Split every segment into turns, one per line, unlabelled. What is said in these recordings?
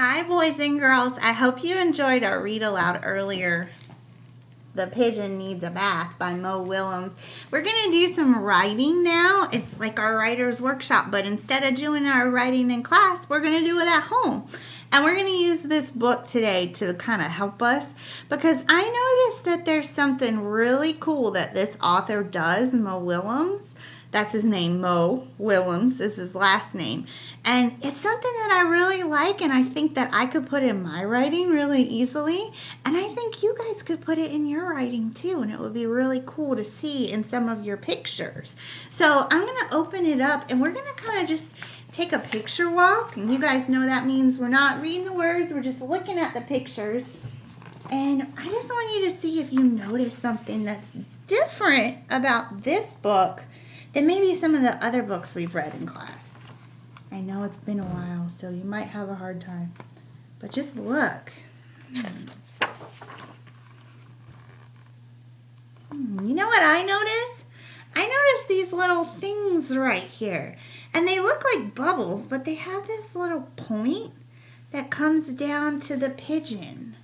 Hi, boys and girls. I hope you enjoyed our read aloud earlier. The Pigeon Needs a Bath by Mo Willems. We're going to do some writing now. It's like our writer's workshop, but instead of doing our writing in class, we're going to do it at home. And we're going to use this book today to kind of help us because I noticed that there's something really cool that this author does, Mo Willems. That's his name, Mo Willems is his last name. And it's something that I really like, and I think that I could put in my writing really easily. And I think you guys could put it in your writing too, and it would be really cool to see in some of your pictures. So I'm going to open it up, and we're going to kind of just take a picture walk. And you guys know that means we're not reading the words, we're just looking at the pictures. And I just want you to see if you notice something that's different about this book than maybe some of the other books we've read in class. I know it's been a while, so you might have a hard time. But just look. You know what I noticed? I noticed these little things right here. And they look like bubbles, but they have this little point that comes down to the pigeon.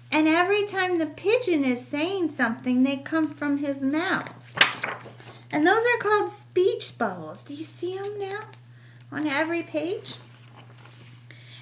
And every time the pigeon is saying something, they come from his mouth. And those are called speech bubbles. Do you see them now on every page?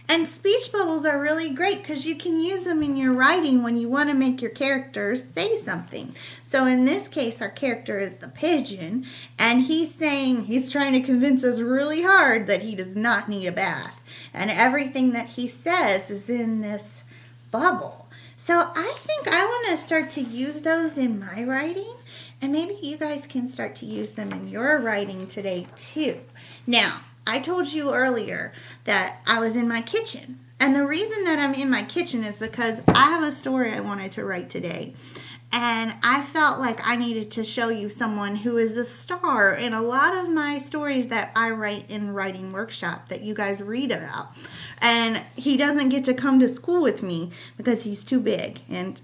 And speech bubbles are really great because you can use them in your writing when you want to make your characters say something. So in this case, our character is the pigeon, and he's trying to convince us really hard that he does not need a bath. And everything that he says is in this bubble. So I think I want to start to use those in my writing. And maybe you guys can start to use them in your writing today too. Now, I told you earlier that I was in my kitchen. And the reason that I'm in my kitchen is because I have a story I wanted to write today. And I felt like I needed to show you someone who is a star in a lot of my stories that I write in Writing Workshop that you guys read about. And he doesn't get to come to school with me because he's too big and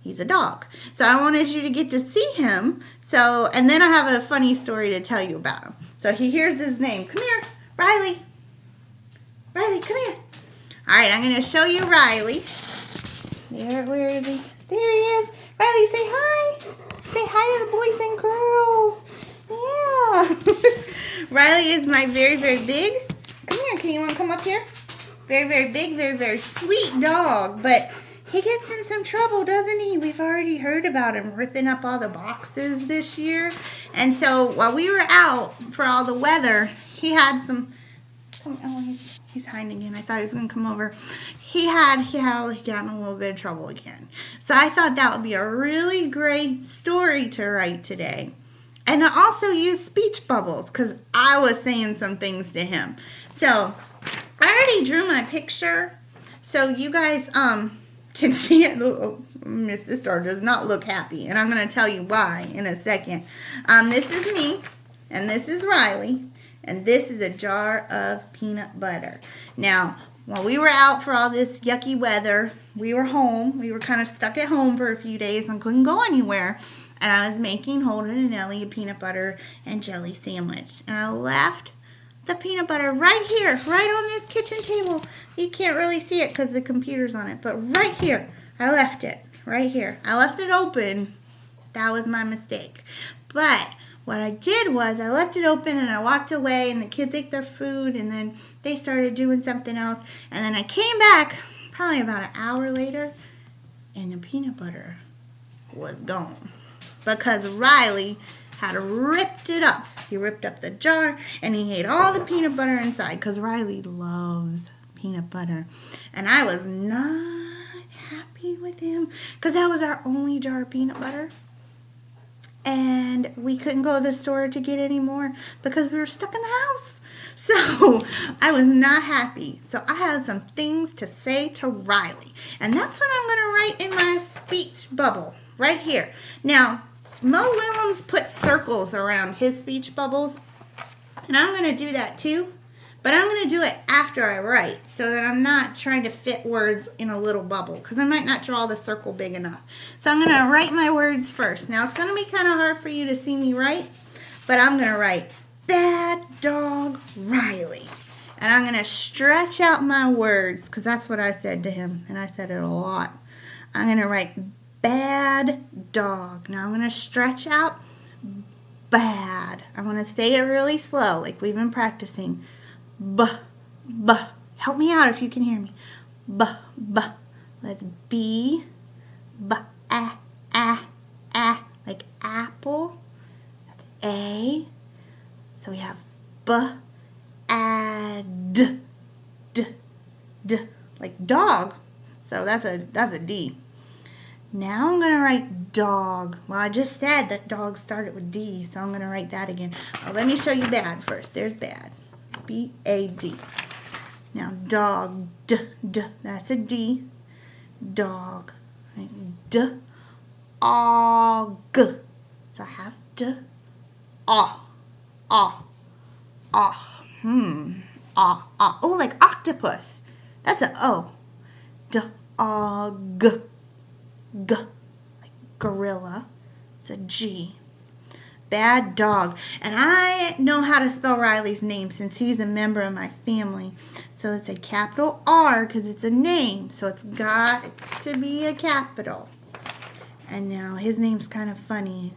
he's a dog. So I wanted you to get to see him. And then I have a funny story to tell you about him. So he hears his name. Come here, Riley. Riley, come here. All right, I'm going to show you Riley. Where is he? There he is. Riley, say hi. Say hi to the boys and girls. Yeah. Riley is my very, very big. Come here. You want to come up here? Very, very big, very, very sweet dog. But he gets in some trouble, doesn't he? We've already heard about him ripping up all the boxes this year. And so while we were out for all the weather, he had some... Oh, he's hiding again. I thought he was going to come over. He got in a little bit of trouble again. So I thought that would be a really great story to write today. And I also use speech bubbles because I was saying some things to him. So I already drew my picture. So you guys can see it. Mr. Star does not look happy. And I'm going to tell you why in a second. This is me. And this is Riley. And this is a jar of peanut butter. Now, while we were out for all this yucky weather, we were home. We were kind of stuck at home for a few days and couldn't go anywhere. And I was making Holden and Ellie a peanut butter and jelly sandwich. And I left the peanut butter right here, right on this kitchen table. You can't really see it because the computer's on it. But right here, I left it. Right here. I left it open. That was my mistake. But what I did was I left it open and I walked away and the kids ate their food and then they started doing something else. And then I came back probably about an hour later and the peanut butter was gone because Riley had ripped it up. He ripped up the jar and he ate all the peanut butter inside because Riley loves peanut butter. And I was not happy with him because that was our only jar of peanut butter. And we couldn't go to the store to get any more because we were stuck in the house. So I was not happy. So I had some things to say to Riley. And that's what I'm going to write in my speech bubble right here. Now, Mo Willems put circles around his speech bubbles. And I'm going to do that too. But I'm going to do it after I write so that I'm not trying to fit words in a little bubble because I might not draw the circle big enough. So I'm going to write my words first. Now, it's going to be kind of hard for you to see me write, but I'm going to write Bad Dog Riley. And I'm going to stretch out my words because that's what I said to him. And I said it a lot. I'm going to write bad dog. Now I'm going to stretch out bad. I'm going to say it really slow like we've been practicing. B, b. Help me out if you can hear me. B, b. Let's B, b, a, like apple. That's A. So we have b, a, d, d, like dog. So that's a D. Now I'm going to write dog. Well, I just said that dog started with D, so I'm going to write that again. Well, let me show you bad first. There's bad. B-A-D. Now dog, d, that's a D. Dog. Right? D, og. So I have D, ah, oh, like octopus. That's a O. D, og. G, like gorilla. It's a G. Bad dog. And I know how to spell Riley's name since he's a member of my family. So it's a capital R because it's a name. So it's got to be a capital. And now his name's kind of funny.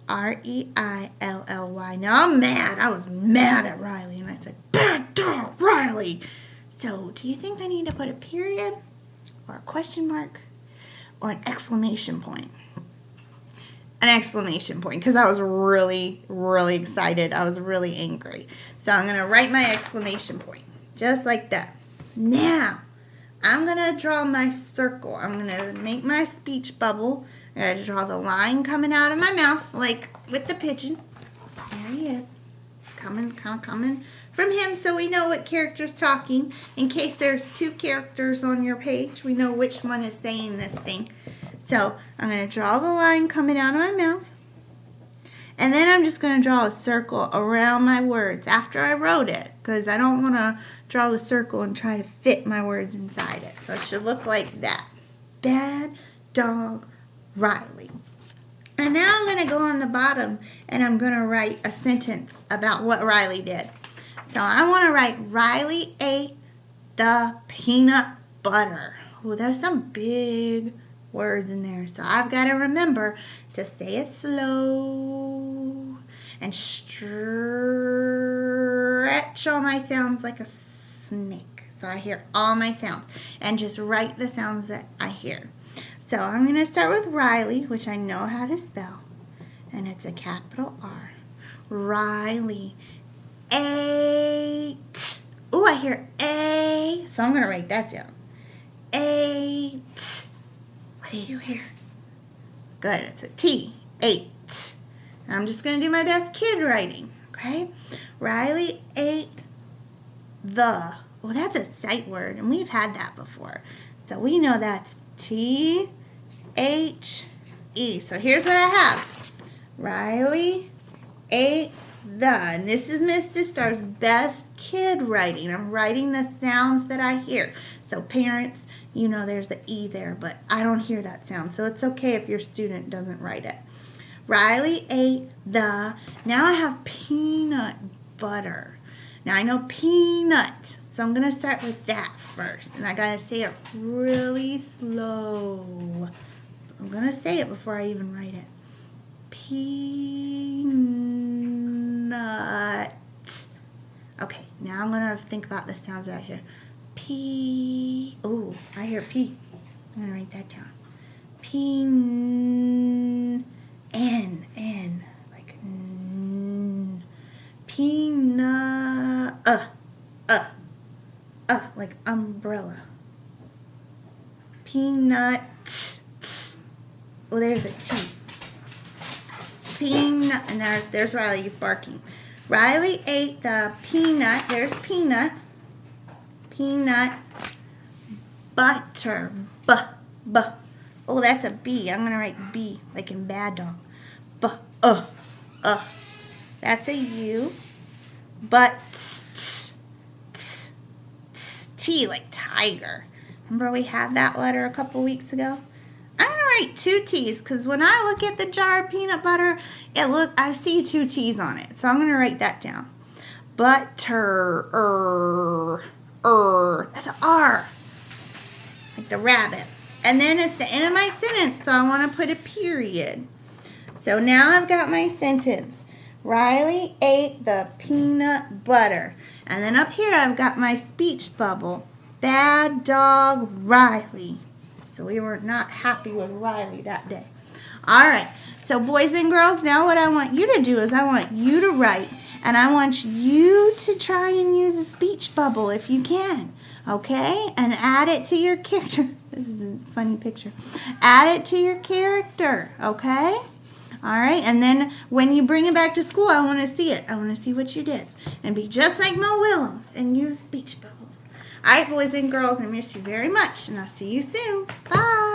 R-E-I-L-L-Y. Now I'm mad. I was mad at Riley. And I said, bad dog, Riley. So do you think I need to put a period or a question mark? Or an exclamation point. An exclamation point because I was really, really excited. I was really angry. So I'm going to write my exclamation point. Just like that. Now, I'm going to draw my circle. I'm going to make my speech bubble. I'm going to draw the line coming out of my mouth like with the pigeon. There he is. Coming from him so we know what character's talking. In case there's two characters on your page, we know which one is saying this thing. So I'm going to draw the line coming out of my mouth. And then I'm just going to draw a circle around my words after I wrote it. Because I don't want to draw the circle and try to fit my words inside it. So it should look like that. Bad dog Riley. And now I'm going to go on the bottom and I'm going to write a sentence about what Riley did. So I want to write Riley ate the peanut butter. Oh, there's some big words in there. So I've got to remember to say it slow and stretch all my sounds like a snake. So I hear all my sounds and just write the sounds that I hear. So I'm going to start with Riley, which I know how to spell. And it's a capital R. Riley ate. Oh, I hear A. So I'm going to write that down. Ate. What do you hear? Good. It's a T. Ate. And I'm just going to do my best kid writing. Okay? Riley ate the. Well, that's a sight word. And we've had that before. So we know that's T-H-E. So here's what I have. Riley ate the. And this is Mrs. Star's best kid writing. I'm writing the sounds that I hear. So parents, you know there's the E there, but I don't hear that sound. So it's okay if your student doesn't write it. Riley ate the. Now I have peanut butter. Now I know peanut. So I'm going to start with that first. And I got to say it really slow. I'm going to say it before I even write it. Peanut. Okay, now I'm going to think about the sounds right here. P. Oh, I hear P. I'm going to write that down. N. Like N. Peanut. Like umbrella. Peanut. Oh, there's the T. Peanut. And there's Riley. He's barking. Riley ate the peanut. There's peanut. Peanut butter. B. Oh, that's a B. I'm going to write B, like in bad dog. That's a U. But T, like tiger. Remember we had that letter a couple weeks ago? I'm going to write two T's because when I look at the jar of peanut butter, I see two T's on it. So I'm going to write that down. butter, that's an R, like the rabbit. And then it's the end of my sentence, so I want to put a period. So now I've got my sentence. Riley ate the peanut butter. And then up here I've got my speech bubble. Bad dog Riley. So we were not happy with Riley that day. All right. So boys and girls, now what I want you to do is I want you to write. And I want you to try and use a speech bubble if you can. Okay? And add it to your character. This is a funny picture. Add it to your character. Okay? All right, and then when you bring it back to school, I want to see it. I want to see what you did. And be just like Mo Willems and use speech bubbles. All right, boys and girls, I miss you very much, and I'll see you soon. Bye.